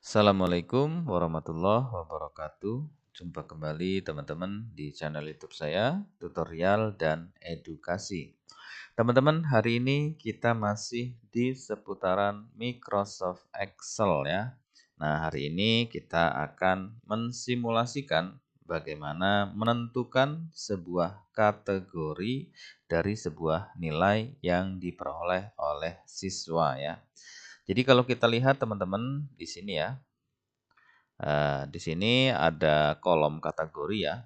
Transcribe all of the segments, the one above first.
Assalamualaikum warahmatullahi wabarakatuh. Jumpa kembali teman-teman di channel YouTube saya, tutorial dan edukasi. Teman-teman, hari ini kita masih di seputaran Microsoft Excel ya. Nah, hari ini kita akan mensimulasikan bagaimana menentukan sebuah kategori dari sebuah nilai yang diperoleh oleh siswa ya. Jadi kalau kita lihat teman-teman di sini ya, di sini ada kolom kategori ya.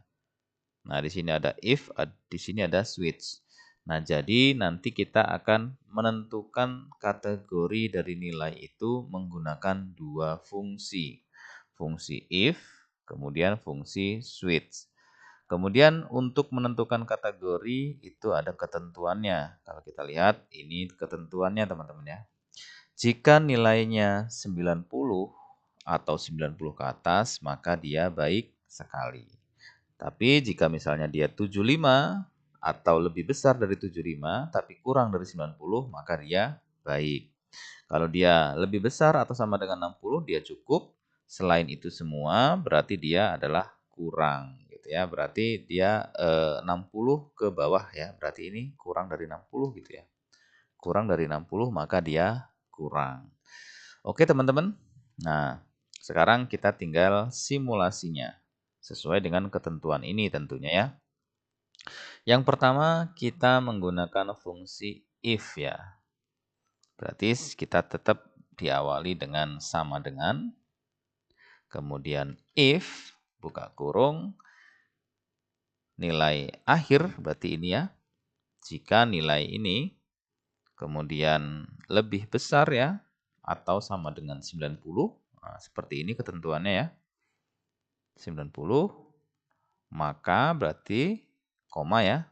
Nah, di sini ada if, di sini ada switch. Nah, jadi nanti kita akan menentukan kategori dari nilai itu menggunakan dua fungsi. Fungsi if, kemudian fungsi switch. Kemudian untuk menentukan kategori itu ada ketentuannya. Kalau kita lihat ini ketentuannya teman-teman ya. Jika nilainya 90 atau 90 ke atas, maka dia baik sekali. Tapi jika misalnya dia 75 atau lebih besar dari 75 tapi kurang dari 90, maka dia baik. Kalau dia lebih besar atau sama dengan 60, dia cukup. Selain itu semua berarti dia adalah kurang gitu ya. Berarti dia 60 ke bawah ya. Berarti ini kurang dari 60 gitu ya. Kurang dari 60 maka dia kurang. Oke teman-teman. Nah, sekarang kita tinggal simulasinya. Sesuai dengan ketentuan ini tentunya ya. Yang pertama kita menggunakan fungsi if ya. Berarti kita tetap diawali dengan sama dengan. Kemudian if, buka kurung, nilai akhir berarti ini ya. Jika nilai ini kemudian lebih besar ya, atau sama dengan 90. Nah, seperti ini ketentuannya ya. 90, maka berarti koma ya.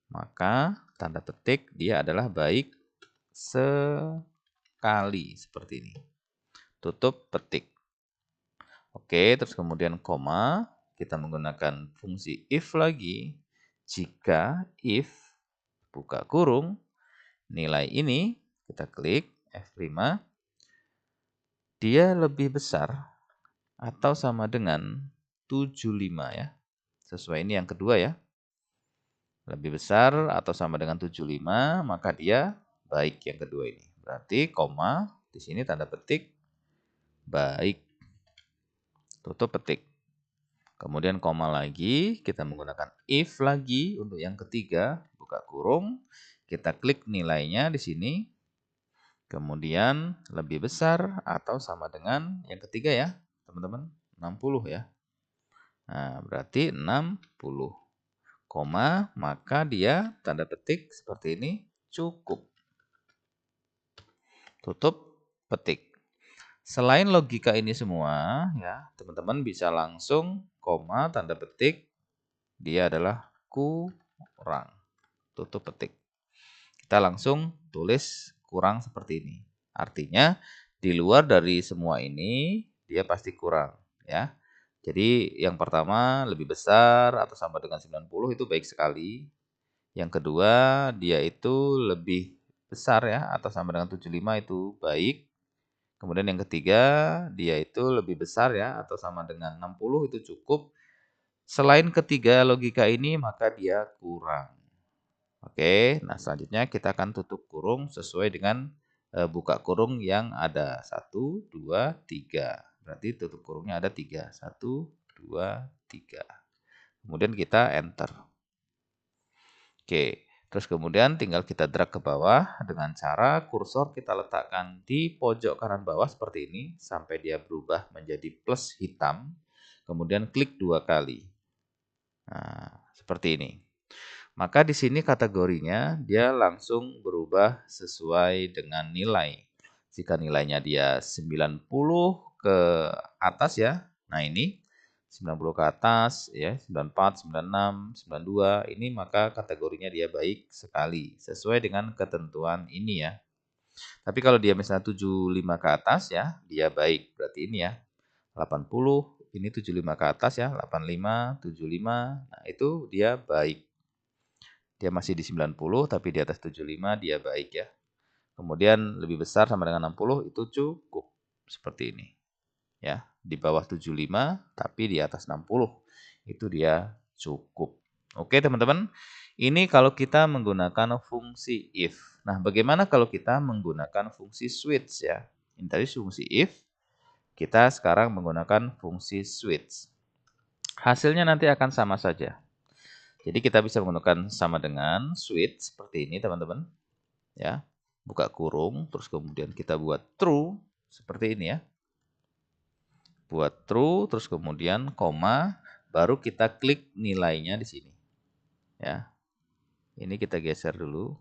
Maka tanda petik dia adalah baik sekali seperti ini. Tutup petik. Oke, terus kemudian koma, kita menggunakan fungsi if lagi. Jika if buka kurung nilai ini kita klik F5, dia lebih besar atau sama dengan 75 ya. Sesuai ini yang kedua ya. Lebih besar atau sama dengan 75, maka dia baik yang kedua ini. Berarti koma, di sini tanda petik baik. Tutup petik. Kemudian koma lagi, kita menggunakan if lagi untuk yang ketiga, buka kurung, kita klik nilainya di sini. Kemudian lebih besar atau sama dengan yang ketiga ya, teman-teman, 60 ya. Nah, berarti 60, koma, maka dia tanda petik seperti ini cukup. Tutup petik. Selain logika ini semua, ya, teman-teman bisa langsung koma tanda petik dia adalah kurang. Tutup petik. Kita langsung tulis kurang seperti ini. Artinya di luar dari semua ini dia pasti kurang ya. Jadi yang pertama lebih besar atau sama dengan 90 itu baik sekali. Yang kedua dia itu lebih besar ya atau sama dengan 75 itu baik. Kemudian yang ketiga dia itu lebih besar ya atau sama dengan 60 itu cukup. Selain ketiga logika ini maka dia kurang. Oke, nah selanjutnya kita akan tutup kurung sesuai dengan buka kurung yang ada 1, 2, 3. Berarti tutup kurungnya ada 3. 1, 2, 3. Kemudian kita enter. Oke, terus kemudian tinggal kita drag ke bawah dengan cara kursor kita letakkan di pojok kanan bawah seperti ini sampai dia berubah menjadi plus hitam. Kemudian klik 2 kali. Nah, seperti ini. Maka di sini kategorinya dia langsung berubah sesuai dengan nilai. Jika nilainya dia 90 ke atas ya. Nah, ini 90 ke atas ya, 94, 96, 92 ini maka kategorinya dia baik sekali sesuai dengan ketentuan ini ya. Tapi kalau dia misalnya 75 ke atas ya, dia baik. Berarti ini ya. 80 ini 75 ke atas ya, 85, 75. Nah, itu dia baik. Dia masih di 90 tapi di atas 75 dia baik ya. Kemudian lebih besar sama dengan 60 itu cukup. Seperti ini. Ya, di bawah 75 tapi di atas 60. Itu dia cukup. Oke, teman-teman. Ini kalau kita menggunakan fungsi if. Nah, bagaimana kalau kita menggunakan fungsi switch ya? Ini tadi fungsi if, kita sekarang menggunakan fungsi switch. Hasilnya nanti akan sama saja. Jadi kita bisa menggunakan sama dengan switch seperti ini, teman-teman. Ya, buka kurung, terus kemudian kita buat true seperti ini ya. Buat true, terus kemudian koma, baru kita klik nilainya di sini. Ya, ini kita geser dulu.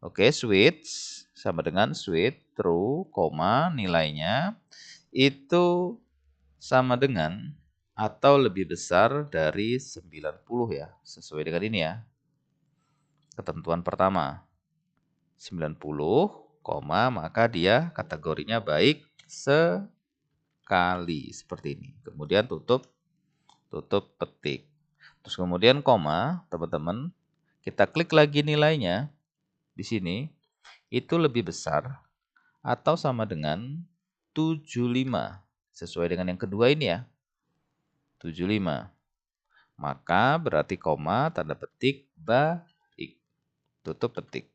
Oke, switch sama dengan switch true, koma, nilainya itu sama dengan atau lebih besar dari 90 ya, sesuai dengan ini ya. Ketentuan pertama, 90, maka dia kategorinya baik sekali seperti ini. Kemudian tutup petik. Terus kemudian koma, teman-teman, kita klik lagi nilainya di sini itu lebih besar atau sama dengan 75. Sesuai dengan yang kedua ini ya. 75. Maka berarti koma tanda petik baik. Tutup petik.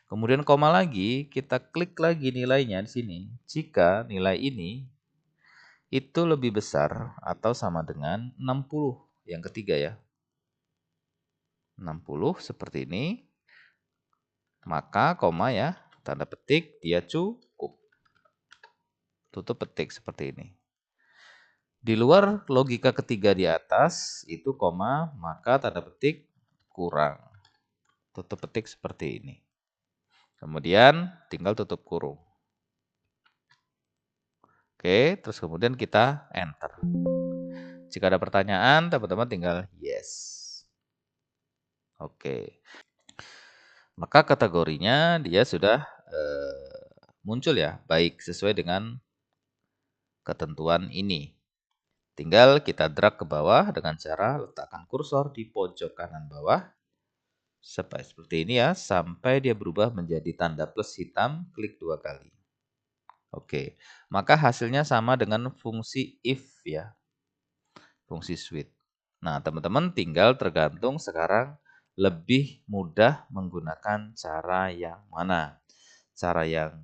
Kemudian koma lagi, kita klik lagi nilainya di sini. Jika nilai ini itu lebih besar atau sama dengan 60. Yang ketiga ya. 60 seperti ini. Maka koma ya, tanda petik dia cukup. Tutup petik seperti ini. Di luar logika ketiga di atas itu koma, maka tanda petik kurang. Tutup petik seperti ini. Kemudian tinggal tutup kurung. Oke, terus kemudian kita enter. Jika ada pertanyaan, teman-teman tinggal yes. Oke. Maka kategorinya dia sudah muncul ya, baik sesuai dengan ketentuan ini. Tinggal kita drag ke bawah dengan cara letakkan kursor di pojok kanan bawah. Seperti ini ya, sampai dia berubah menjadi tanda plus hitam, klik 2 kali. Oke, maka hasilnya sama dengan fungsi if ya, fungsi switch. Nah, teman-teman tinggal tergantung sekarang lebih mudah menggunakan cara yang mana. Cara yang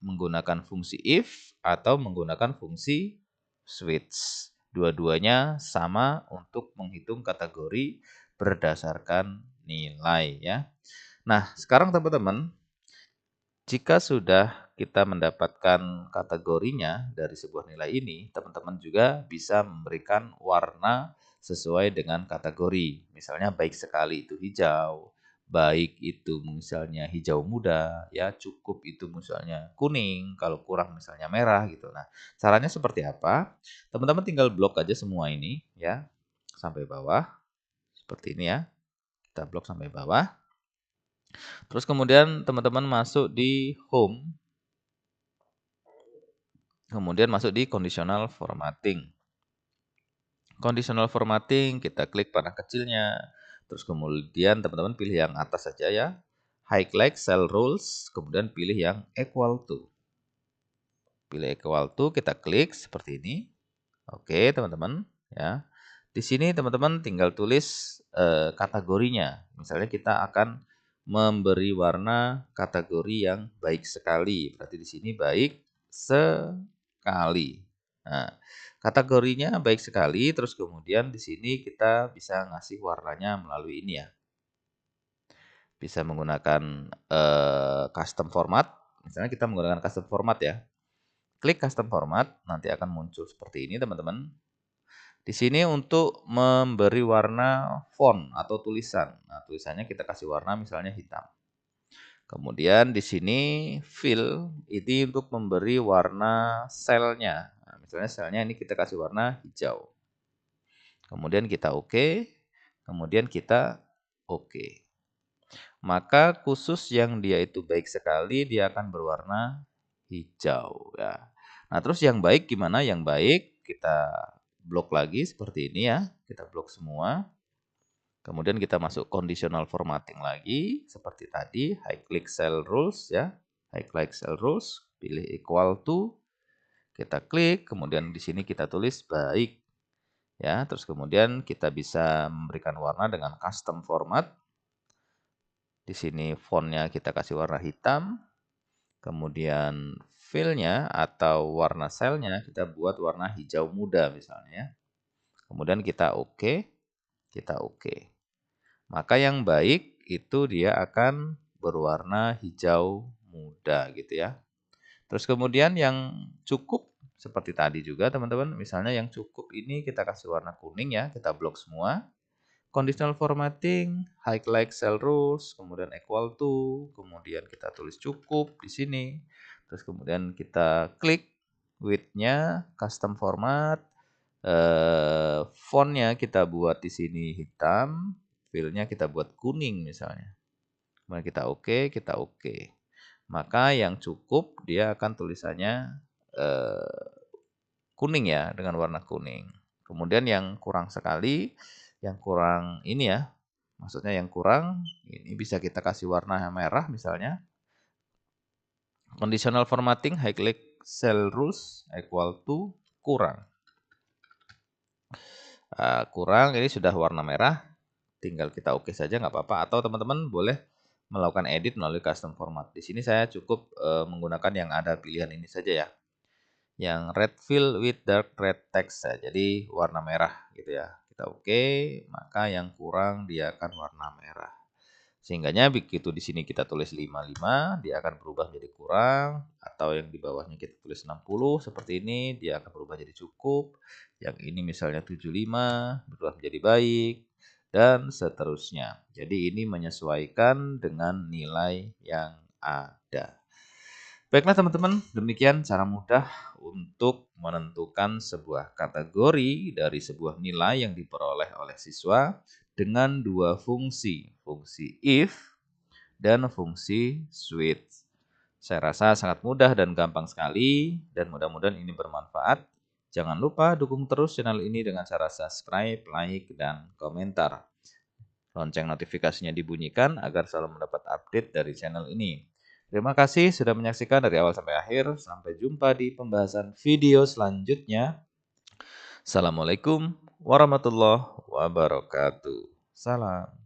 menggunakan fungsi if atau menggunakan fungsi switch. Dua-duanya sama untuk menghitung kategori berdasarkan nilai ya. Nah, sekarang teman-teman, jika sudah kita mendapatkan kategorinya dari sebuah nilai ini, teman-teman juga bisa memberikan warna sesuai dengan kategori. Misalnya baik sekali itu hijau, baik itu misalnya hijau muda, ya cukup itu misalnya kuning, kalau kurang misalnya merah gitu. Nah, caranya seperti apa? Teman-teman tinggal blok aja semua ini ya sampai bawah seperti ini ya. Kita blok sampai bawah. Terus kemudian teman-teman masuk di home. Kemudian masuk di conditional formatting. Conditional formatting, kita klik panah kecilnya. Terus kemudian teman-teman pilih yang atas saja ya. Highlight cell rules, kemudian pilih yang equal to. Pilih equal to, kita klik seperti ini. Oke, teman-teman, ya. Di sini teman-teman tinggal tulis kategorinya. Misalnya kita akan memberi warna kategori yang baik sekali. Berarti di sini baik sekali. Nah, kategorinya baik sekali, terus kemudian di sini kita bisa ngasih warnanya melalui ini ya. Bisa menggunakan custom format. Misalnya kita menggunakan custom format ya. Klik custom format, nanti akan muncul seperti ini teman-teman. Di sini untuk memberi warna font atau tulisan. Nah, tulisannya kita kasih warna misalnya hitam. Kemudian di sini fill ini untuk memberi warna selnya. Nah, misalnya selnya ini kita kasih warna hijau. Kemudian kita oke. Kemudian kita oke. Maka khusus yang dia itu baik sekali, dia akan berwarna hijau ya. Nah, terus yang baik gimana? Yang baik kita blok lagi seperti ini ya. Kita blok semua. Kemudian kita masuk conditional formatting lagi seperti tadi, high click cell rules ya. High click cell rules, pilih equal to. Kita klik, kemudian di sini kita tulis baik. Ya, terus kemudian kita bisa memberikan warna dengan custom format. Di sini fontnya kita kasih warna hitam. Kemudian fill-nya atau warna selnya kita buat warna hijau muda misalnya ya. Kemudian kita oke, kita oke. Maka yang baik itu dia akan berwarna hijau muda gitu ya. Terus kemudian yang cukup seperti tadi juga teman-teman, misalnya yang cukup ini kita kasih warna kuning ya, kita blok semua. Conditional formatting, highlight cell rules, kemudian equal to, kemudian kita tulis cukup di sini. Terus kemudian kita klik width-nya, custom format, fontnya kita buat di sini hitam, fill-nya kita buat kuning misalnya. Kemudian kita oke, kita oke. Maka yang cukup dia akan tulisannya kuning ya, dengan warna kuning. Kemudian yang kurang sekali, yang kurang ini ya, maksudnya yang kurang, ini bisa kita kasih warna merah misalnya. Conditional formatting, highlight cell rules equal to kurang. Kurang ini sudah warna merah, tinggal kita oke saja nggak apa-apa. Atau teman-teman boleh melakukan edit melalui custom format. Di sini saya cukup menggunakan yang ada pilihan ini saja ya. Yang red fill with dark red text ya. Jadi warna merah gitu ya. Kita oke, maka yang kurang dia akan warna merah. Sehingganya begitu di sini kita tulis 55, dia akan berubah menjadi kurang, atau yang di bawahnya kita tulis 60 seperti ini, dia akan berubah jadi cukup. Yang ini misalnya 75 berubah menjadi baik dan seterusnya. Jadi ini menyesuaikan dengan nilai yang ada. Baiklah teman-teman, demikian cara mudah untuk menentukan sebuah kategori dari sebuah nilai yang diperoleh oleh siswa dengan dua fungsi, fungsi if dan fungsi switch. Saya rasa sangat mudah dan gampang sekali dan mudah-mudahan ini bermanfaat. Jangan lupa dukung terus channel ini dengan cara subscribe, like, dan komentar. Lonceng notifikasinya dibunyikan agar selalu mendapat update dari channel ini. Terima kasih sudah menyaksikan dari awal sampai akhir. Sampai jumpa di pembahasan video selanjutnya. Assalamualaikum warahmatullahi wabarakatuh. Salam.